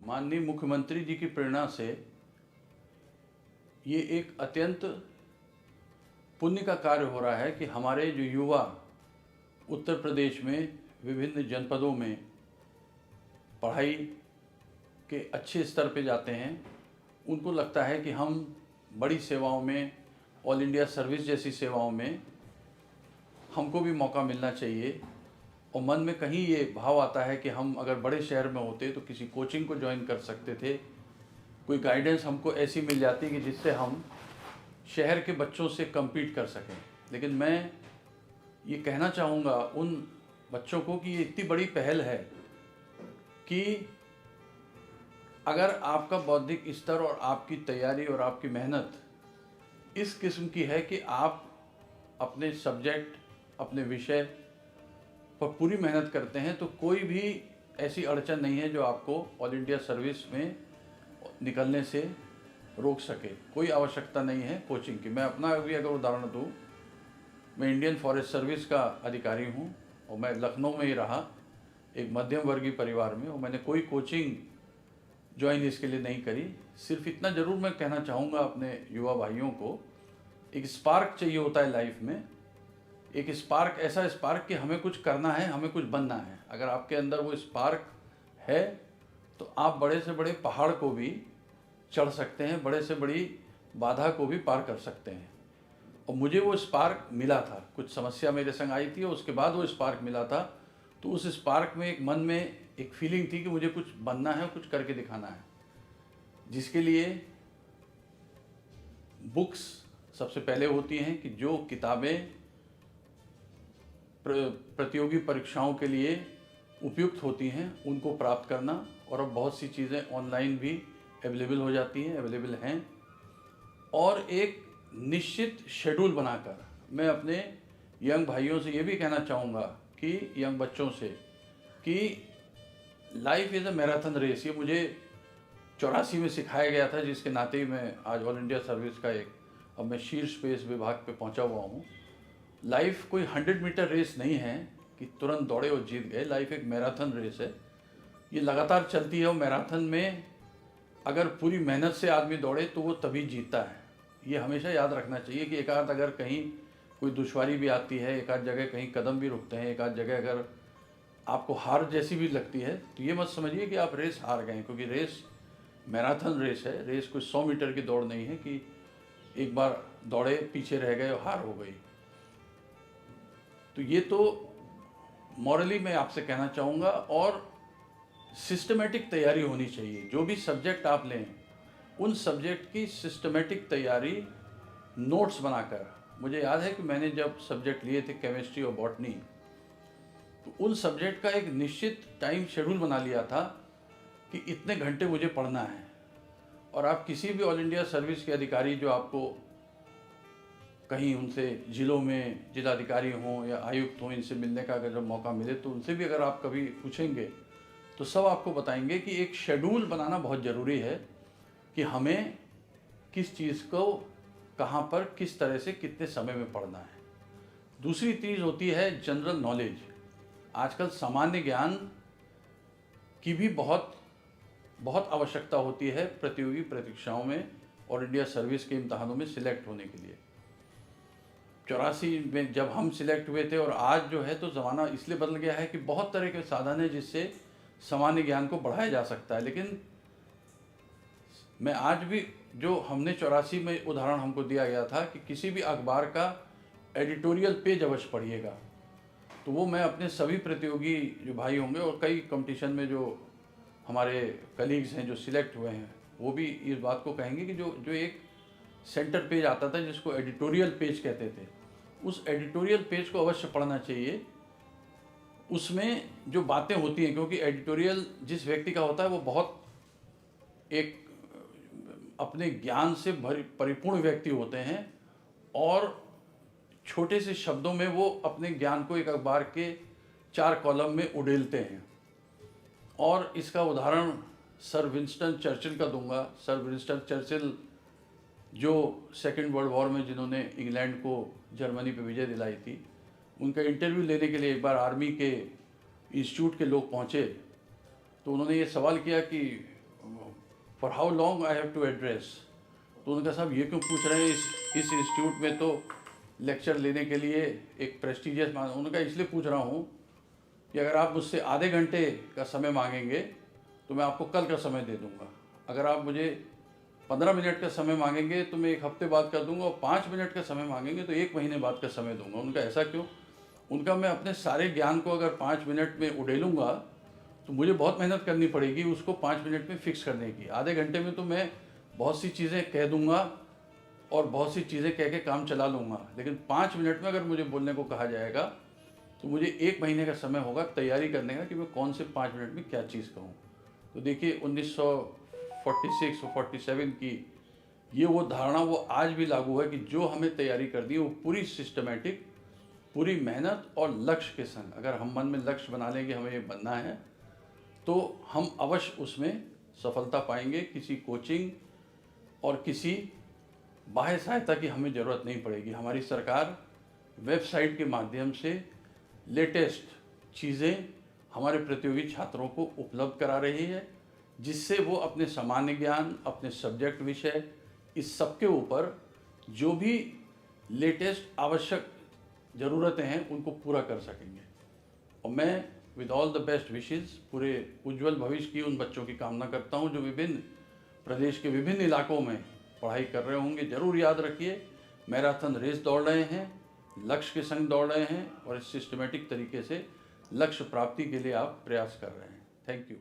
माननीय मुख्यमंत्री जी की प्रेरणा से ये एक अत्यंत पुण्य का कार्य हो रहा है कि हमारे जो युवा उत्तर प्रदेश में विभिन्न जनपदों में पढ़ाई के अच्छे स्तर पे जाते हैं। उनको लगता है कि हम बड़ी सेवाओं में, ऑल इंडिया सर्विस जैसी सेवाओं में हमको भी मौका मिलना चाहिए, और मन में कहीं ये भाव आता है कि हम अगर बड़े शहर में होते तो किसी कोचिंग को ज्वाइन कर सकते थे, कोई गाइडेंस हमको ऐसी मिल जाती कि जिससे हम शहर के बच्चों से कम्पीट कर सकें। लेकिन मैं ये कहना चाहूँगा उन बच्चों को कि ये इतनी बड़ी पहल है कि अगर आपका बौद्धिक स्तर और आपकी तैयारी और आपकी मेहनत इस किस्म की है कि आप अपने सब्जेक्ट, अपने विषय पर पूरी मेहनत करते हैं, तो कोई भी ऐसी अड़चन नहीं है जो आपको ऑल इंडिया सर्विस में निकलने से रोक सके। कोई आवश्यकता नहीं है कोचिंग की। मैं अपना भी अगर उदाहरण दूँ, मैं इंडियन फॉरेस्ट सर्विस का अधिकारी हूँ और मैं लखनऊ में ही रहा, एक मध्यम वर्गीय परिवार में, और मैंने कोई कोचिंग ज्वाइन इसके लिए नहीं करी। सिर्फ इतना ज़रूर मैं कहना चाहूँगा अपने युवा भाइयों को, एक स्पार्क चाहिए होता है लाइफ में, एक स्पार्क, ऐसा स्पार्क कि हमें कुछ करना है, हमें कुछ बनना है। अगर आपके अंदर वो स्पार्क है तो आप बड़े से बड़े पहाड़ को भी चढ़ सकते हैं, बड़े से बड़ी बाधा को भी पार कर सकते हैं। और मुझे वो स्पार्क मिला था, कुछ समस्या मेरे संग आई थी और उसके बाद वो स्पार्क मिला था। तो उस स्पार्क में एक मन में एक फीलिंग थी कि मुझे कुछ बनना है, कुछ करके दिखाना है, जिसके लिए बुक्स सबसे पहले होती हैं कि जो किताबें प्रतियोगी परीक्षाओं के लिए उपयुक्त होती हैं उनको प्राप्त करना। और अब बहुत सी चीज़ें ऑनलाइन भी अवेलेबल हो जाती हैं, अवेलेबल हैं। और एक निश्चित शेड्यूल बनाकर मैं अपने यंग भाइयों से ये भी कहना चाहूँगा कि यंग बच्चों से कि life is a marathon race. ये मुझे 84 में सिखाया गया था, जिसके नाते ही मैं आज ऑल इंडिया सर्विस का अब मैं शीर्ष पेस विभाग पे पहुंचा हुआ हूँ। लाइफ कोई 100 मीटर रेस नहीं है कि तुरंत दौड़े और जीत गए। लाइफ एक मैराथन रेस है, ये लगातार चलती है। और मैराथन में अगर पूरी मेहनत से आदमी दौड़े तो वो तभी जीतता है। ये हमेशा याद रखना चाहिए कि एक आध अगर कहीं कोई दुश्वारी भी आती है, एक आध जगह कहीं कदम भी रुकते हैं, एक आध जगह अगर आपको हार जैसी भी लगती है, तो ये मत समझिए कि आप रेस हार गए, क्योंकि रेस मैराथन रेस है। रेस कोई 100 मीटर की दौड़ नहीं है कि एक बार दौड़े, पीछे रह गए और हार हो गई। तो ये तो मॉरली मैं आपसे कहना चाहूँगा। और सिस्टमेटिक तैयारी होनी चाहिए। जो भी सब्जेक्ट आप लें, उन सब्जेक्ट की सिस्टमेटिक तैयारी नोट्स बनाकर। मुझे याद है कि मैंने जब सब्जेक्ट लिए थे केमिस्ट्री और बॉटनी, तो उन सब्जेक्ट का एक निश्चित टाइम शेड्यूल बना लिया था कि इतने घंटे मुझे पढ़ना है। और आप किसी भी ऑल इंडिया सर्विस के अधिकारी जो आपको कहीं उनसे जिलों में जिलाधिकारी हों या आयुक्त हों, इनसे मिलने का अगर जब मौका मिले तो उनसे भी अगर आप कभी पूछेंगे तो सब आपको बताएंगे कि एक शेड्यूल बनाना बहुत ज़रूरी है कि हमें किस चीज़ को कहाँ पर किस तरह से कितने समय में पढ़ना है। दूसरी चीज़ होती है जनरल नॉलेज। आजकल सामान्य ज्ञान की भी बहुत आवश्यकता होती है प्रतियोगी परीक्षाओं में, और इंडिया सर्विस के इम्तहानों में सिलेक्ट होने के लिए। 84 में जब हम सिलेक्ट हुए थे और आज जो है तो ज़माना इसलिए बदल गया है कि बहुत तरह के साधन है जिससे सामान्य ज्ञान को बढ़ाया जा सकता है। लेकिन मैं आज भी, जो हमने 84 में उदाहरण हमको दिया गया था कि किसी भी अखबार का एडिटोरियल पेज अवश्य पढ़िएगा, तो वो मैं अपने सभी प्रतियोगी जो भाई होंगे और कई कंपटीशन में जो हमारे कलीग्स हैं जो सिलेक्ट हुए हैं, वो भी इस बात को कहेंगे कि जो एक सेंटर पेज आता था जिसको एडिटोरियल पेज कहते थे, उस एडिटोरियल पेज को अवश्य पढ़ना चाहिए। उसमें जो बातें होती हैं, क्योंकि एडिटोरियल जिस व्यक्ति का होता है वो बहुत एक अपने ज्ञान से परिपूर्ण व्यक्ति होते हैं, और छोटे से शब्दों में वो अपने ज्ञान को एक अखबार के 4 कॉलम में उड़ेलते हैं। और इसका उदाहरण सर विंस्टन चर्चिल का दूंगा। सर विंस्टन चर्चिल जो सेकेंड वर्ल्ड वॉर में जिन्होंने इंग्लैंड को जर्मनी पे विजय दिलाई थी, उनका इंटरव्यू लेने के लिए एक बार आर्मी के इंस्टीट्यूट के लोग पहुँचे, तो उन्होंने ये सवाल किया कि for how long I have to address. तो उन्होंने कहा साहब ये क्यों पूछ रहे हैं, इस इंस्टीट्यूट में तो लेक्चर लेने के लिए एक प्रेस्टिजियस मान। उन्होंने कहा इसलिए पूछ रहा हूँ कि अगर आप मुझसे आधे घंटे का समय मांगेंगे तो मैं आपको कल का समय दे दूँगा, अगर आप मुझे 15 मिनट का समय मांगेंगे तो मैं 1 हफ्ते बाद कर दूंगा, और 5 मिनट का समय मांगेंगे तो 1 महीने बाद का समय दूंगा। उनका ऐसा क्यों? उनका मैं अपने सारे ज्ञान को अगर 5 मिनट में उड़ेलूँगा तो मुझे बहुत मेहनत करनी पड़ेगी उसको 5 मिनट में फिक्स करने की। आधे घंटे में तो मैं बहुत सी चीज़ें कह दूंगा और बहुत सी चीज़ें कह के काम चला लूँगा, लेकिन 5 मिनट में अगर मुझे बोलने को कहा जाएगा तो मुझे 1 महीने का समय होगा तैयारी करने का कि मैं कौन से 5 मिनट में क्या चीज़ कहूँ। तो देखिए 1946 और 47 की ये वो धारणा वो आज भी लागू है कि जो हमें तैयारी कर दी है वो पूरी सिस्टमेटिक, पूरी मेहनत और लक्ष्य के संग, अगर हम मन में लक्ष्य बना लेंगे हमें ये बनना है तो हम अवश्य उसमें सफलता पाएंगे। किसी कोचिंग और किसी बाह्य सहायता की हमें ज़रूरत नहीं पड़ेगी। हमारी सरकार वेबसाइट के माध्यम से लेटेस्ट चीज़ें हमारे प्रतियोगी छात्रों को उपलब्ध करा रही है, जिससे वो अपने सामान्य ज्ञान, अपने सब्जेक्ट विषय, इस सब के ऊपर जो भी लेटेस्ट आवश्यक ज़रूरतें हैं उनको पूरा कर सकेंगे। और मैं with all the best wishes पूरे उज्जवल भविष्य की उन बच्चों की कामना करता हूं जो विभिन्न प्रदेश के विभिन्न इलाकों में पढ़ाई कर रहे होंगे। ज़रूर याद रखिए, मैराथन रेस दौड़ रहे हैं, लक्ष्य के संग दौड़ रहे हैं और इस सिस्टमेटिक तरीके से लक्ष्य प्राप्ति के लिए आप प्रयास कर रहे हैं। Thank you.